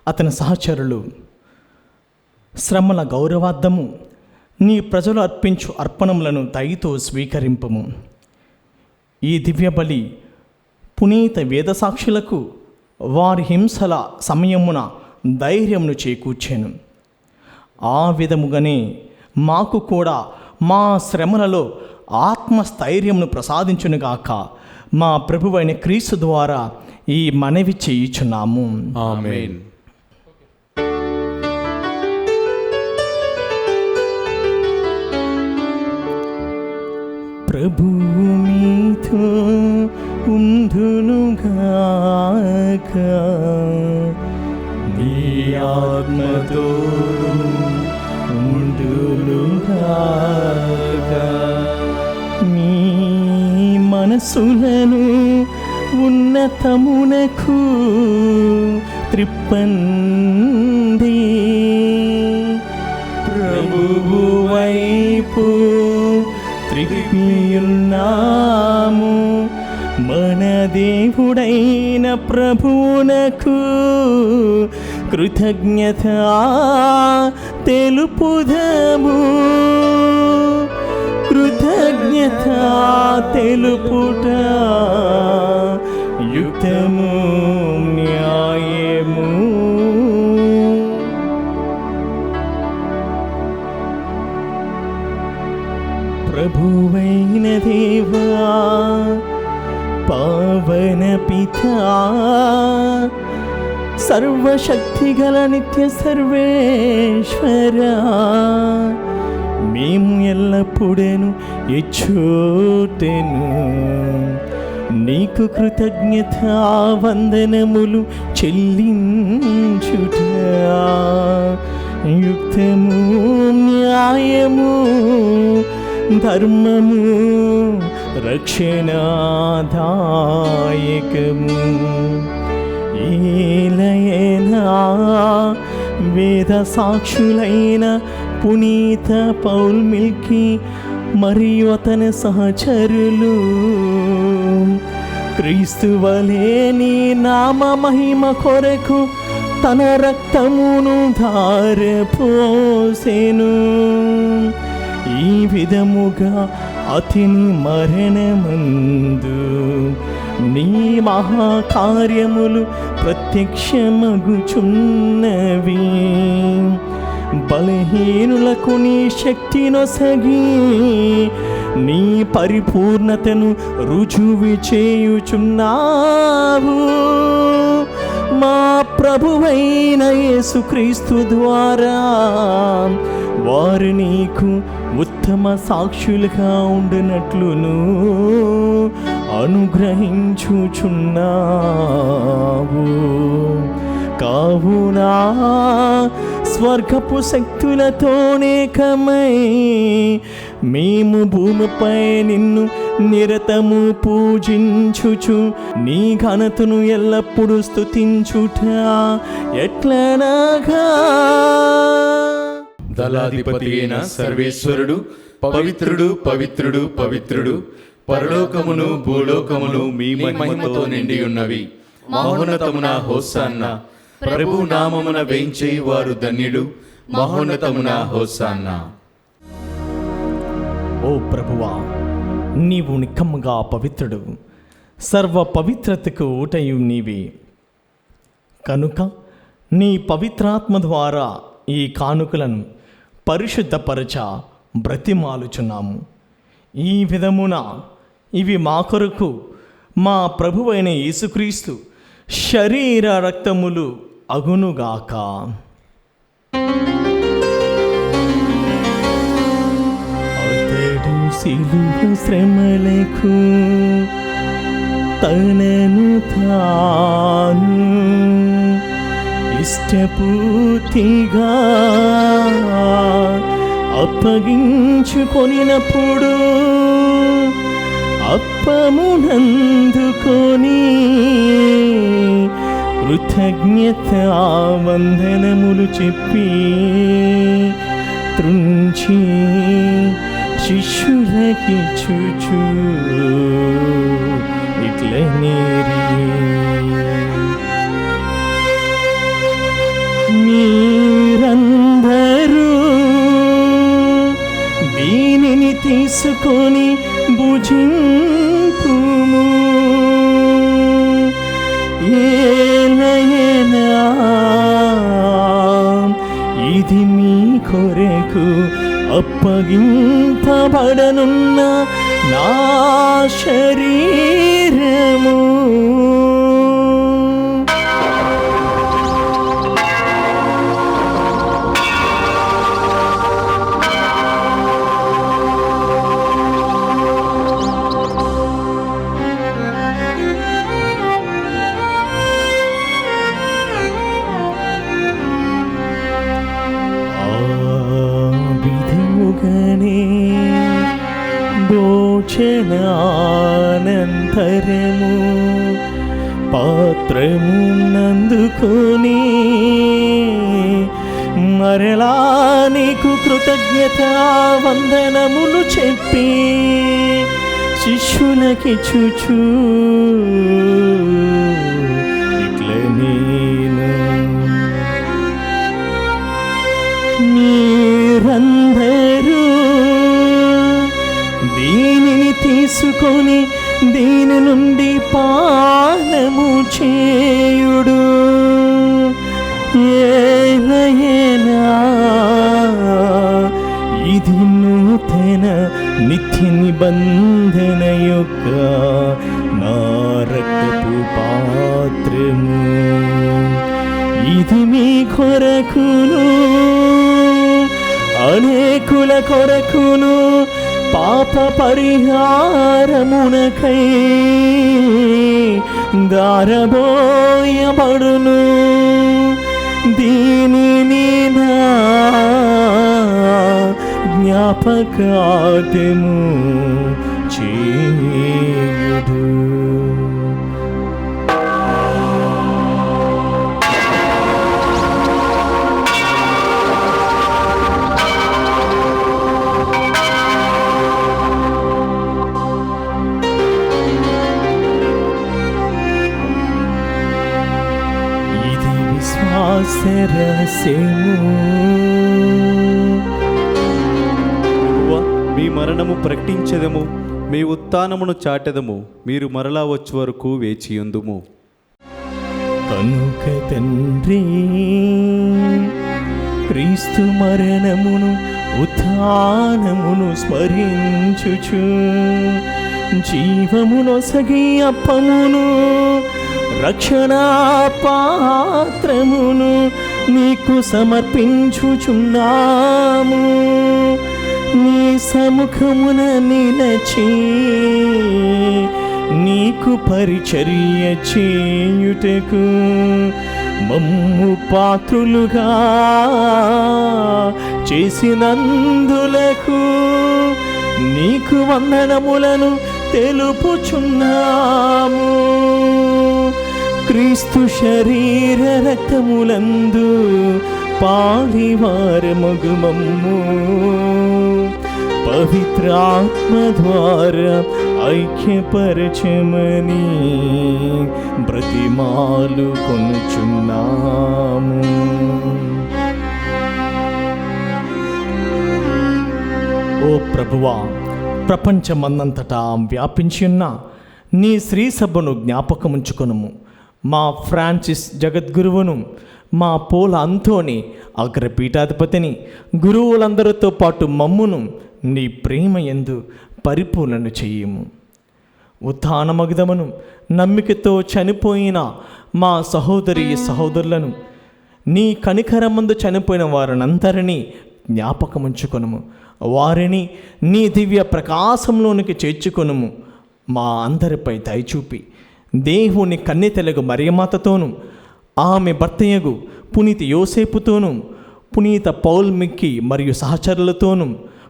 అతని సహచరులు శ్రమల గౌరవార్థము నీ ప్రజలు అర్పించు అర్పణములను దయతో స్వీకరింపము. ఈ దివ్య బలి పునీత వేద సాక్షులకు వారి హింసల సమయమున ధైర్యమును చేకూర్చెను. ఆ విధముగానే మాకు కూడా మా శ్రమలలో ఆత్మస్థైర్యమును ప్రసాదించునుగాక. మా ప్రభువైన క్రీస్తు ద్వారా ఈ మనవి చేయుచున్నాము. ఆమేన్. ప్రభువు మీతో ఉండునుగాక, నీ ఆత్మతో ఉండునుగాక. మీ మనసులను ఉన్నతమునకు త్రిప్పండి, ప్రభువు వైపు త్రిప్పియున్నాము. మన దేవుడైన ప్రభువునకు కృతజ్ఞత తెలుపుదము. కృతజ్ఞత తెలుపుట యుక్తము, న్యాయము. ప్రభువైన దేవా, పావన పితా, సర్వశక్తిగల నిత్య సర్వేశ్వరా, మేము ఎల్లప్పుడూ ఇచ్చోటెను నీకు కృతజ్ఞత వందనములు చెల్లించుట యుక్తము, న్యాయము, ధర్మము, రక్షణాదాయకము. ఏలయనా వేద సాక్షులైన పునీత పౌల్మికి మరియు అతని సహచరులు క్రీస్తు వలె నీ నామ మహిమ కొరకు తన రక్తమును ధారపోసెను. ఈ విధముగా అతని మరణమందు నీ మహాకార్యములు ప్రత్యక్షమగుచున్నవి. బలహీనులకు నీ శక్తినొసగి నీ పరిపూర్ణతను రుజువు చేయుచున్నావు. మా ప్రభువైన యేసుక్రీస్తు ద్వారా వారు నీకు ఉత్తమ సాక్షులుగా ఉండినట్లును అనుగ్రహించుచున్నావు. కావునా స్వర్గపు శక్తులతోనేకమై మేము భూమిపై నిన్ను నిరతము పూజించుచు నీ ఘనతను ఎల్లప్పుడూ స్తుతించుట ఎట్లనగా దళాధిపతి అయిన సర్వేశ్వరుడు పవిత్రుడు పవిత్రుడు పవిత్రుడు, పరలోకమును భూలోకమును మీ మహిమతో నిండి ఉన్నవి. మహోన్నతమున హోసాన్న, ప్రభు నామమున వేంచే వారు ధన్యులు. మహోన్నతమున హోసాన్న. ఓ ప్రభువా, నీవు నిక్కముగా పవిత్రుడు, సర్వ పవిత్రతకు ఊటయు నీవే. కనుక నీ పవిత్రాత్మ ద్వారా ఈ కానుకలను పరిశుద్ధపరచ బ్రతిమాలుచున్నాము. ఈ విధమున ఇవి మా కొరకు మా ప్రభువైన యేసుక్రీస్తు శరీర రక్తములు అగునుగాక. అతడు సిలువ శ్రమలకు తనను తాను ఇష్టపూర్తిగా అప్పగించుకొనినప్పుడు అప్పమునందుకొని కృతజ్ఞత వందనములు చెప్పి త్రుంచి శిష్యులకిచ్చుచు ఇట్లనేరి, మీరందరూ దీనిని తీసుకొని భుజింపుము. ఏలయనా ఇది మీ కొరకు అప్పగింపబడనున్న నా శరీరము. భోజనానంతరము పాత్రము నందుకొని మరలా నీకు కృతజ్ఞత వందనములు చెప్పి శిష్యులకిచ్చుచు ఇట్లనేను, మీరందరూ దీనిని తీసుకొని దీని నుండి పానము చేయుడు. ఏలయనా ఇది నూతన నిత్య నిబంధన యొక్క నా రక్తపు పాత్రము. ఇది మీ కొరకును అనేకుల కొరకును పాప పరిహారమునకై దారబోయబడును. దీనిని నా జ్ఞాపకార్థము చేయుడు. మీ మరణము ప్రకటించెదము, మీ ఉత్థానమును చాటెదము. మీరు మరలా వచ్చే వరకు వేచియుందుము. కనుక తండ్రి క్రీస్తు మరణమును ఉత్థానమును స్మరించుచు జీవమునొసగి అప్పమును రక్షణా పాత్రమును నీకు సమర్పించుచున్నాము. నీ సముఖమున నిలచి నీకు పరిచర్య చేయుటకు మమ్ము పాత్రులుగా చేసినందులకు నీకు వందనములను తెలుపుచున్నాము. క్రీస్తు శరీర రక్తములందు పాలివారమగు మమ్ము పవిత్రాత్మ ద్వారా ఐక్యపరచమని బ్రతిమాలు కొనుచున్నాము. ఓ ప్రభువా, ప్రపంచమందంతటా వ్యాపించి ఉన్న నీ శ్రీ సభను జ్ఞాపకముంచుకొనుము. మా ఫ్రాన్సిస్ జగద్గురువును, మా పోల అంతోని అగ్రపీఠాధిపతిని, గురువులందరితో పాటు మమ్మును నీ ప్రేమ యందు పరిపూర్ణను చెయ్యము. ఉత్థానమగుదమును నమ్మికతో చనిపోయిన మా సహోదరి సహోదరులను, నీ కనికరమందు చనిపోయిన వారినందరినీ జ్ఞాపకముంచుకొనుము. వారిని నీ దివ్య ప్రకాశంలోనికి చేర్చుకొనుము. మా అందరిపై దయచూపి దేవుని కన్నెతెలగు మరియమాతతోనూ, ఆమె భర్తయగు పునీత యోసేపుతోనూ, పునీత పౌల్ మిక్కి మరియు సహచరులతోనూ,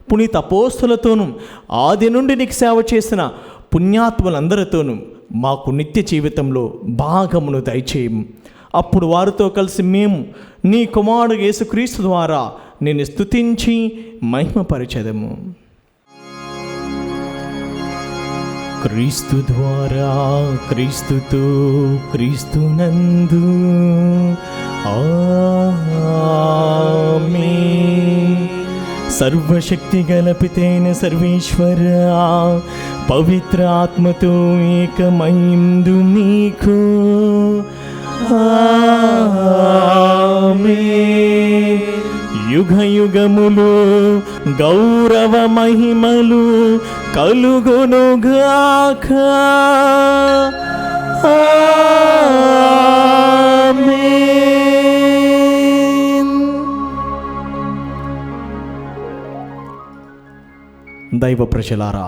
పునీత అపోస్తలులతోనూ, ఆది నుండి నీకు సేవ చేసిన పుణ్యాత్ములందరితోనూ మాకు నిత్య జీవితంలో భాగమును దయచేయము. అప్పుడు వారితో కలిసి మేము నీ కుమారుడు యేసుక్రీస్తు ద్వారా నిన్ను స్తుతించి మహిమపరచెదము. క్రీస్తు ద్వారా, క్రీస్తుతో, క్రీస్తునందు ఆమేన్. సర్వశక్తి గల పితైన సర్వేశ్వర, పవిత్ర ఆత్మతో ఏకమైందు నీకు ఆమేన్. యుగ యుగములు గౌరవ మహిమలు కలుగునుగాక. ఆమేన్. దైవ ప్రజలారా,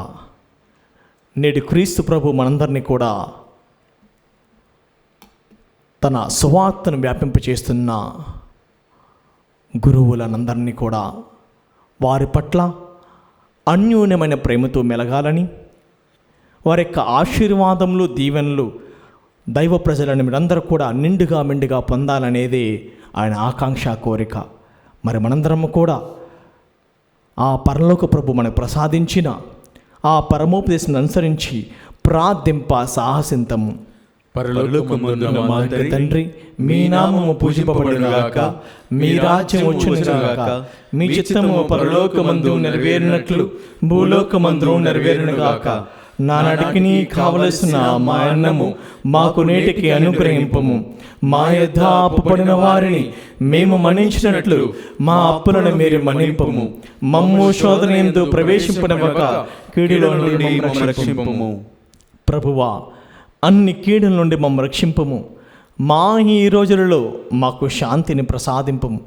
నేడు క్రీస్తు ప్రభు మనందరినీ కూడా తన సువార్తను వ్యాపింపచేస్తున్న గురువులనందరినీ కూడా వారి పట్ల అన్యోన్యమైన ప్రేమతో మెలగాలని, వారి యొక్క ఆశీర్వాదములు, దీవెనలు దైవ ప్రజలను మీరందరూ కూడా నిండుగా మెండుగా పొందాలనేదే ఆయన ఆకాంక్ష, కోరిక. మరి మనందరము కూడా ఆ పరలోక ప్రభు మనకు ప్రసాదించిన ఆ పరమోపదేశాన్ని అనుసరించి ప్రార్థింప సాహసింతము. పరలోకమందున్న మా తండ్రి, మీ నామము పూజింపబడునుగాక, మీ రాజ్యం వచ్చునుగాక, మీ చిత్తము పరలోకమందు నెరవేరినట్లు భూలోకమందు నెరవేరునుగాక. నానాటికి నీ కావలసిన మా అన్నము మాకు నేటికి అనుగ్రహింపము. మా యొద్ద అప్పుపడిన వారిని మేము మన్నించినట్లు మా అప్పులను మీరు మన్నింపము. మమ్ము శోధన యందు ప్రవేశింపనివ్వక కీడులో నుండి మమ్మల్ని రక్షింపము. ప్రభువా, అన్ని కీడుల నుండి మమ్మల్ని రక్షింపము. మా ఈ రోజులలో మాకు శాంతిని ప్రసాదింపము.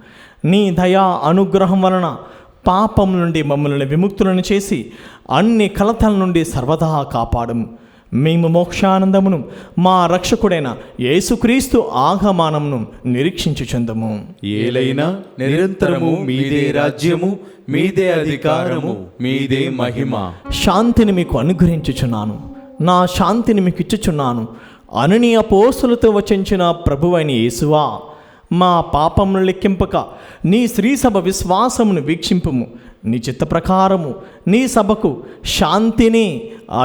నీ దయా అనుగ్రహం వలన పాపం నుండి మమ్మల్ని విముక్తులను చేసి అన్ని కలతల నుండి సర్వదా కాపాడము. మేము మోక్షానందమును మా రక్షకుడైన యేసుక్రీస్తు ఆగమనమును నిరీక్షించుచుందము. ఏలైనా నిరంతరము మీదే రాజ్యము, మీదే అధికారము, మీదే మహిమ. శాంతిని మీకు అనుగ్రహించుచున్నాను, నా శాంతిని మీకు ఇచ్చుచున్నాను అని నీ అపోస్తలులతో వచించిన ప్రభువైన యేసువా, మా పాపమును లెక్కింపక నీ శ్రీసభ విశ్వాసమును వీక్షింపుము. నీ చిత్త ప్రకారము నీ సభకు శాంతిని,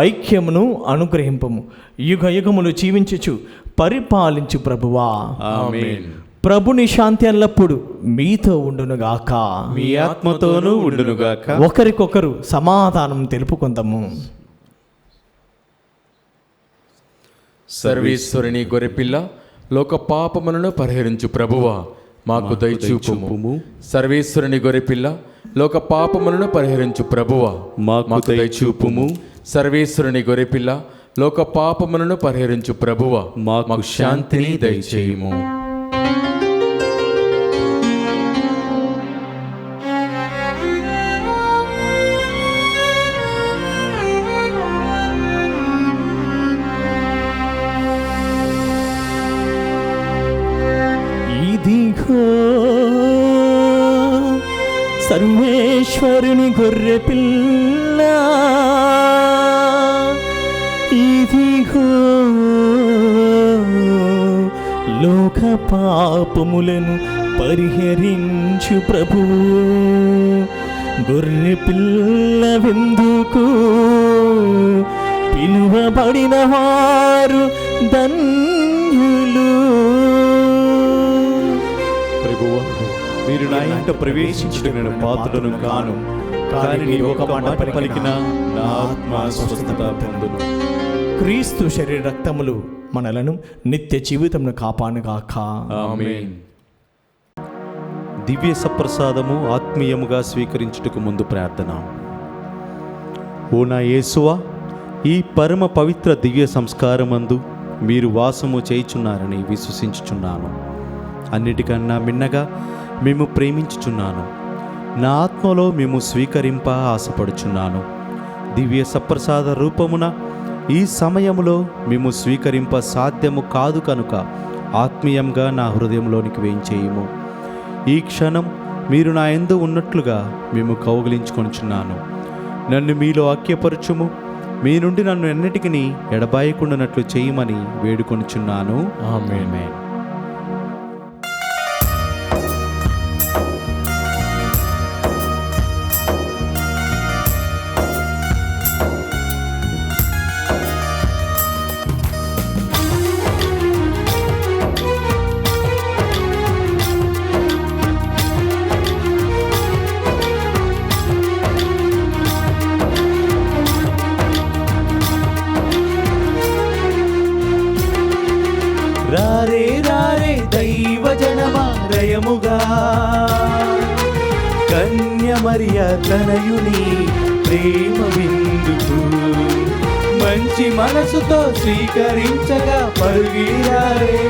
ఐక్యమును అనుగ్రహింపము. యుగ యుగములు జీవించుచు పరిపాలించు ప్రభువా. ఆమేన్. ప్రభుని శాంతి ఎల్లప్పుడు మీతో ఉండునుగాక, మీ ఆత్మతోనూ ఉండునుగాక. ఒకరికొకరు సమాధానం తెలుపుకుందాము. సర్వేశ్వరుని గొర్రెపిల్ల, లోక పాపములను పరిహరించు ప్రభువా, మాకు దయచూపుము. సర్వేశ్వరుని గొర్రెపిల్ల, లోక పాపములను పరిహరించు ప్రభువా, మాకు దయచూపుము. సర్వేశ్వరుని గొర్రెపిల్ల, లోక పాపములను పరిహరించు ప్రభువా, మాకు శాంతిని దయచేయుము. ఇదిగో సర్వేశ్వరుని గొర్రె పిల్ల, ఇదిగో లోక పాపములను పరిహరించు ప్రభువు. గొర్రె పిల్ల విందుకు పిలువబడిన వారు ధన్యులు. ప్రభువా, మీరు నా ఇంట ప్రవేశించుటకు నేను పాత్రుడను కాను, కానీ నీ ఒక మాట పలికినా నా ఆత్మ స్వస్థత పొందును. క్రీస్తు శరీర రక్తములు మనలను నిత్య జీవితమును కాపాడుగాక. ఆమేన్. దివ్య సప్రసాదము ఆత్మీయముగా స్వీకరించుటకు ముందు ప్రార్థన. ఓ నా యేసువా, ఈ పరమ పవిత్ర దివ్య సంస్కారమందు మీరు వాసము చేయుచున్నారని విశ్వసించుచున్నాను. అన్నిటికన్నా మిన్నగా మేము ప్రేమించుచున్నాను. నా ఆత్మలో మేము స్వీకరింప ఆశపడుచున్నాను. దివ్య సప్రసాద రూపమున ఈ సమయములో మేము స్వీకరింప సాధ్యము కాదు కనుక ఆత్మీయంగా నా హృదయంలోనికి వేయించేయము. ఈ క్షణం మీరు నా యందు ఉన్నట్లుగా మేము కౌగిలించుకొనుచున్నాను. నన్ను మీలో ఐక్యపరచుము. మీ నుండి నన్ను ఎన్నటికీ ఎడబాయకుండానట్లు చేయమని వేడుకొనుచున్నాను. ఆమేన్. రారే రారే దైవ జనమారయముగా, కన్యమరియ తనయుని ప్రేమ విందుకు మంచి మనసుతో స్వీకరించగా పరుగిరారే.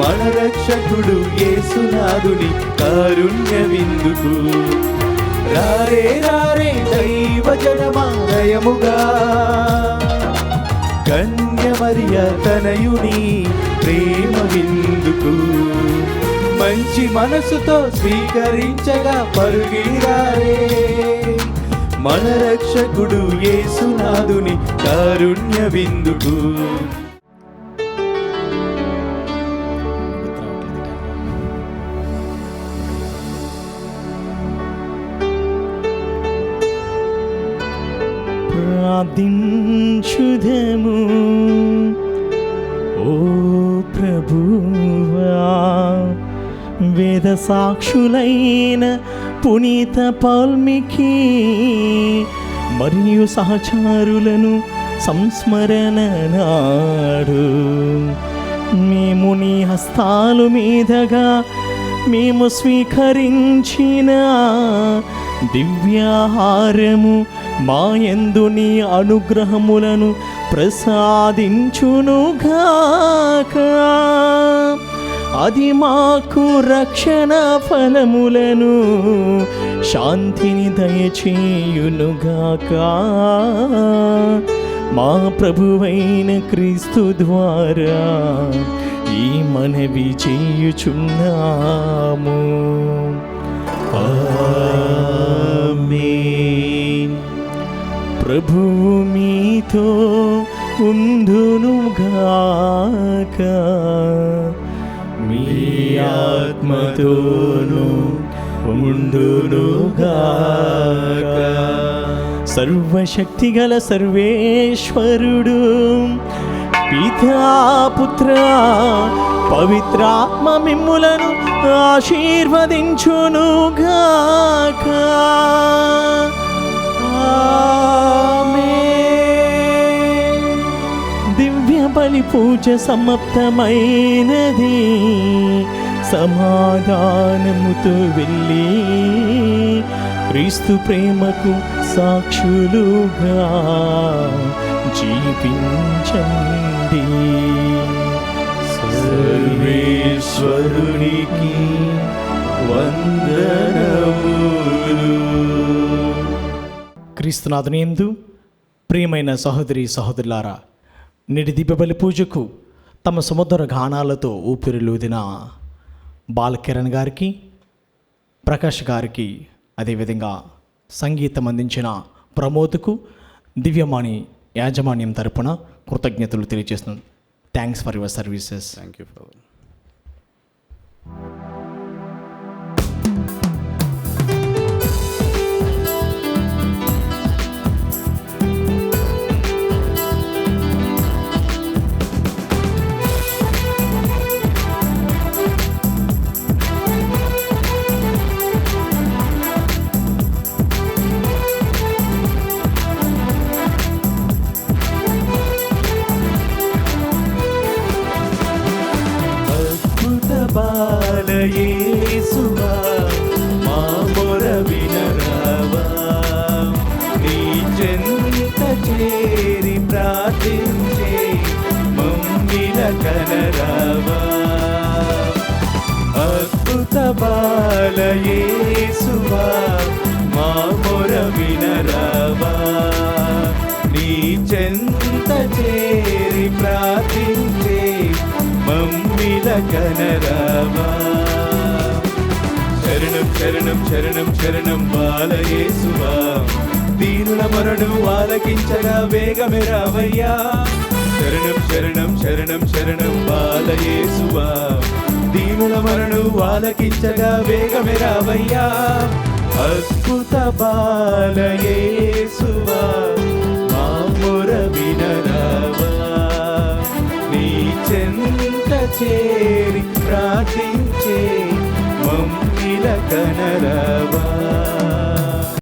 మన రక్షకుడు యేసునాథుని కారుణ్య విందుకు. రారే రారే దైవ జనమారయముగా, కన్యమరియ తనయుని ప్రేమ విందుకు మంచి మనసుతో స్వీకరించగా పరుగిరారే. మన రక్షకుడు యేసునాథుని కారుణ్య విందుకు. ప్రార్థించుదము. ఓ ప్రభువా, వేద సాక్షులైన పునీత పౌల్మికి మరియు సహచారులను సంస్మరణ నాడు మేము నీ హస్తాల మీదగా మేము స్వీకరించిన దివ్యాహారము మా యందు నీ అనుగ్రహములను ప్రసాదించునుగాక. అది మాకు రక్షణ ఫలములను శాంతిని దయచేయునుగాక. మా ప్రభువైన క్రీస్తు ద్వారా ఈ మనవి చేయుచున్నాము. ఆమేన్. ప్రభువు మీతో ఉండునుగాక. మీ ఆత్మతోను ఉండునుగాక. సర్వశక్తిగల సర్వేశ్వరుడు పితా పుత్ర పవిత్రాత్మ మిమ్ములను ఆశీర్వదించునుగాక. ఆమేన్. దివ్య బలి పూజ సమాప్తమైనది. సమాధానముతో వెళ్ళి క్రీస్తు ప్రేమకు సాక్షులుగా జీవించండి. సర్వేశ్వరునికి వందనములు. క్రీస్తునాథునియందు ప్రియమైన సహోదరి సహోదరులారా, నేటి దీపబలి పూజకు తమ సుమధుర గానాలతో ఊపిరిలూదిన బాలకిరణ్ గారికి, ప్రకాష్ గారికి, అదేవిధంగా సంగీతం అందించిన ప్రమోద్కు దివ్యమాణి యాజమాన్యం తరపున కృతజ్ఞతలు తెలియజేస్తున్నాను. Thanks for your services. Thank you father. బాలయేసువా మా మొర వినరావా, నీ చెంత చేరి ప్రార్థించే మమ్మిల కనరావా. అద్భుత బాలయేసువా మా మొర వినరావా, నీ చెంత చేరి ప్రార్థించే మమ్మిల కనరావా. శరణం శరణం శరణం శరణం బాలయేసువా, దీనుల మరణు ఆలకించగా వేగమే రావయ్యా. శరణం శరణం శరణం శరణం బాలయేసువా, దీనుల మరణు ఆలకించగా వేగమే రావయ్యా. అద్భుత బాలయేసువా మా మొర వినరావా, నీ చెంత చేరి ప్రార్థించే మమ్మిల కనరావా.